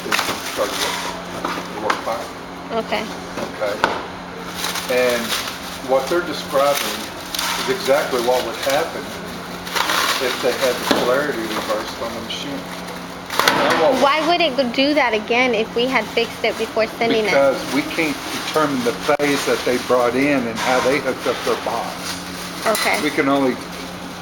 ignition started to work fine. Okay. Okay. And what they're describing is exactly what would happen if they had the polarity reversed on the machine. Why would it do that again if we had fixed it before sending it? Because we can't determine the phase that they brought in and how they hooked up their box. Okay. We can only,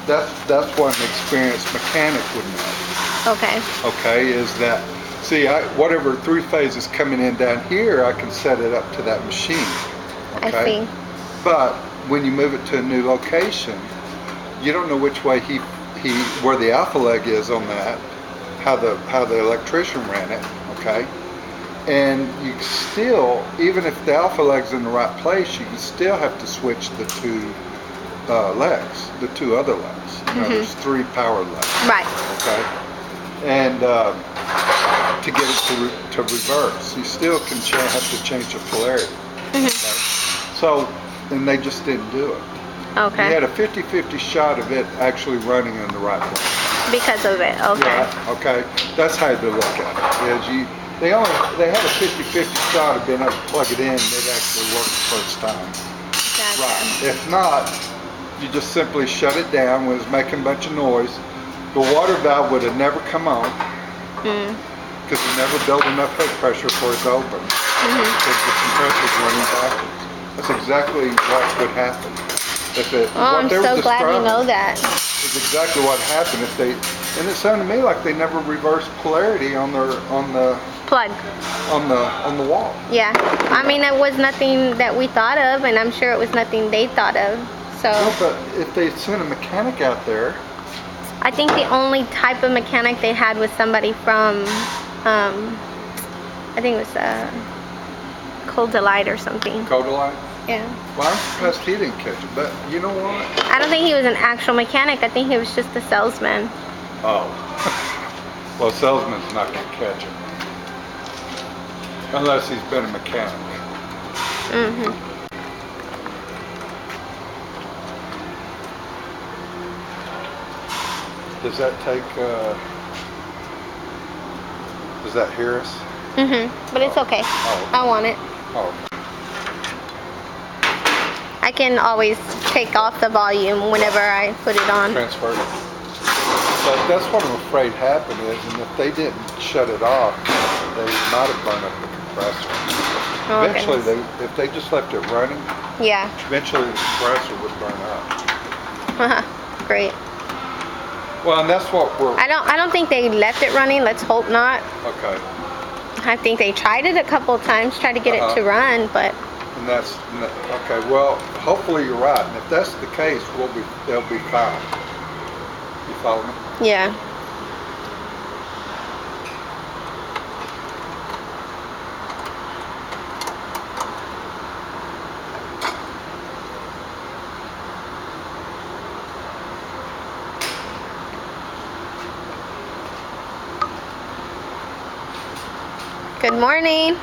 that's what an experienced mechanic would know. Okay. Okay, is that, see, whatever three phase is coming in down here, I can set it up to that machine. Okay? I see. But when you move it to a new location, you don't know which way where the alpha leg is on that, how the electrician ran it, okay? And you still, even if the alpha leg's in the right place, you can still have to switch the two legs, the two other legs. You know, there's three power legs. Right. Okay? And to get it to reverse, you still can have to change the polarity. Okay? So, and they just didn't do it. Okay. You had a 50-50 shot of it actually running in the right place. Because of it. Okay. Yeah, okay. That's how to look at it. Is they had a 50-50 shot of being able to plug it in and it actually worked the first time. Gotcha. Right. If not, you just simply shut it down when it's making a bunch of noise. The water valve would have never come on because it never built enough head pressure for it to open. Because the compressor's running backwards. That's exactly what would happen. I'm so glad you know that. Is exactly what happened if they, and it sounded to me like they never reversed polarity on the Plug. on the wall. Yeah. I mean, it was nothing that we thought of, and I'm sure it was nothing they thought of. So. No, but if they sent a mechanic out there. I think the only type of mechanic they had was somebody from, I think it was Cold Delight or something. Cold Delight? Yeah. Well, I'm surprised he didn't catch it, but you know what? I don't think he was an actual mechanic. I think he was just a salesman. Oh. Well, a salesman's not going to catch it. Unless he's been a mechanic. Does that take, does that hear us? But it's okay. Oh. I want it. Oh. I can always take off the volume whenever I put it on. Transfer it. But that's what I'm afraid happened is, and if they didn't shut it off, they might have burned up the compressor. Oh, Eventually, goodness. if they just left it running, Yeah. eventually the compressor would burn up. Great. Well, and that's what we're. I don't think they left it running. Let's hope not. Okay. I think they tried it a couple of times, tried to get it to run, but. And that's okay. Well, hopefully you're right. And if that's the case, they'll be fine. You follow me? Yeah. Good morning.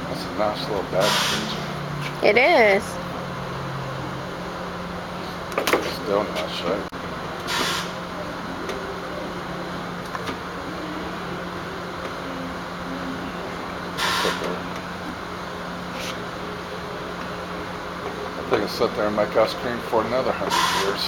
That's a nice little battery. It is. Still in nice shape. I think I'll sit there and make ice cream for another 100 years.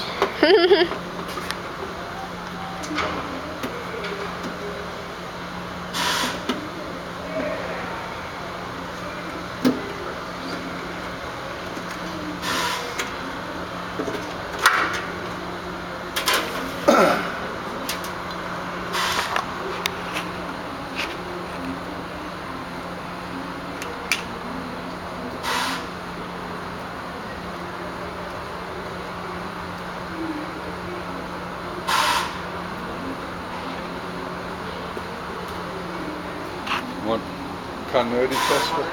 One continuity tester.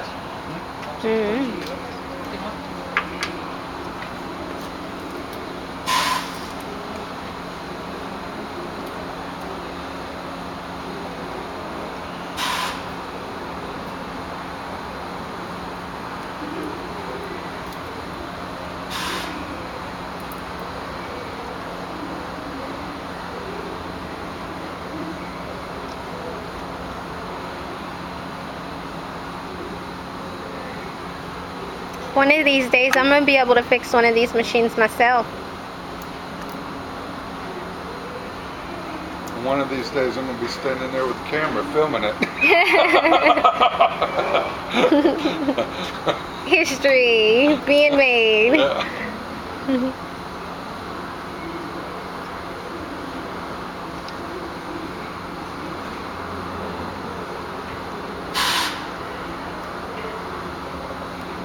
One of these days, I'm gonna be able to fix one of these machines myself. One of these days, I'm gonna be standing there with the camera filming it. History being made. Yeah.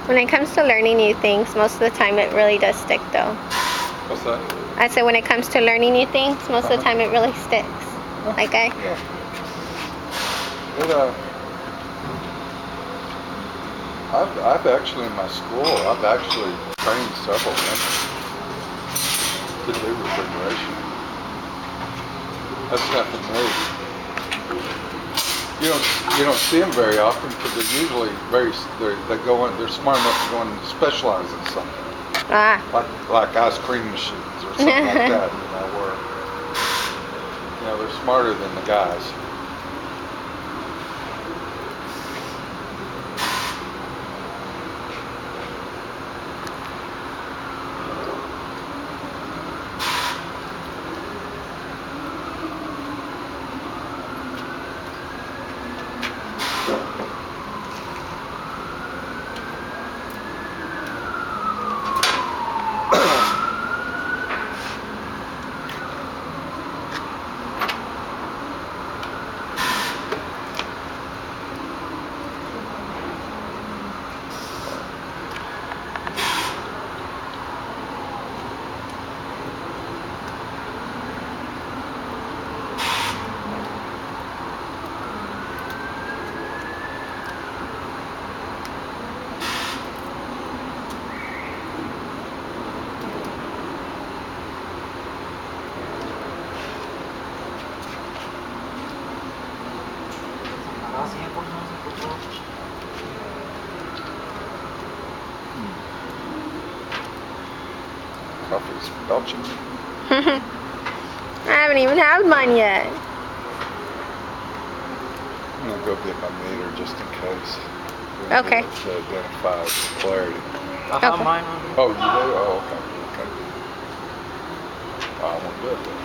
When it comes to learning new things, most of the time it really does stick though. What's that? I said when it comes to learning new things, most of the time it really sticks. Like Yeah. I've actually in my school, I've actually trained several women to do refrigeration. That's nothing new. You don't see them very often because they're usually they go in, they're smart enough to go in and specialize in something. Ah. Like ice cream machines or something like that, where they're smarter than the guys. Coffee's belching. I haven't even had mine yet. I'm gonna go get my meter just in case. Okay. To identify with clarity. I have mine on. Oh, you do? Oh, okay. Oh, I won't do it then.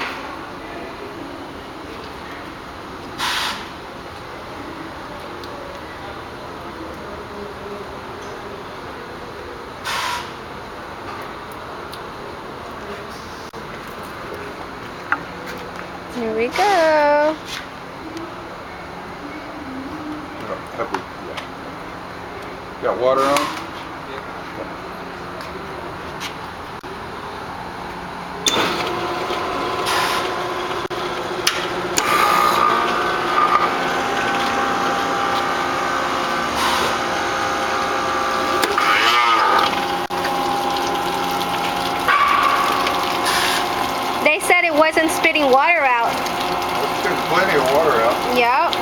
Here we go. Have we? Yeah. Got water on? They said it wasn't spitting water out. It's getting plenty of water out. Yep.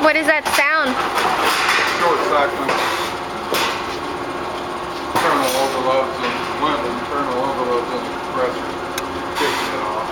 What is that sound? Short cycling. Internal overloads in one, internal overloads in the compressor. Kicking it off.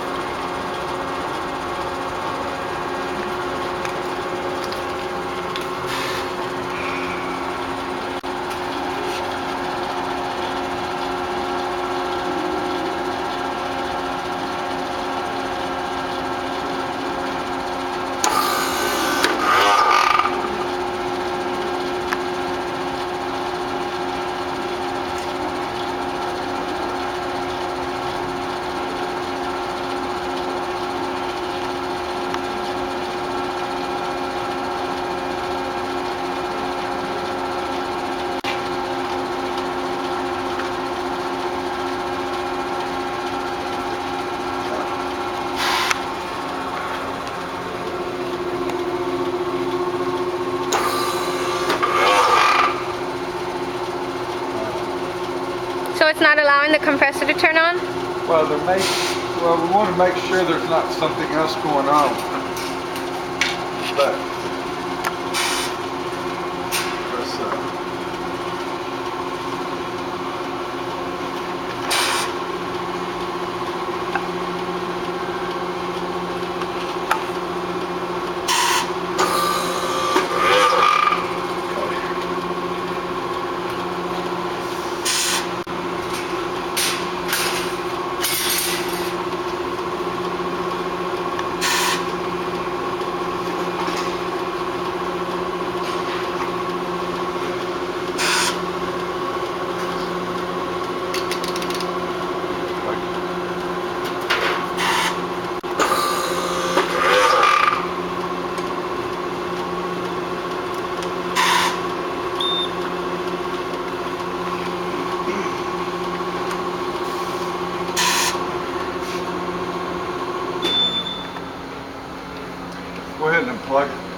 the compressor to turn on? Well, we want to make sure there's not something else going on. But let's go ahead and unplug it.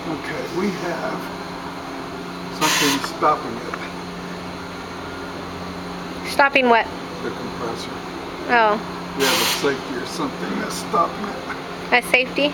Okay, we have something stopping it, Stopping what? the compressor. Oh, We have a safety or something that's stopping it. a safety?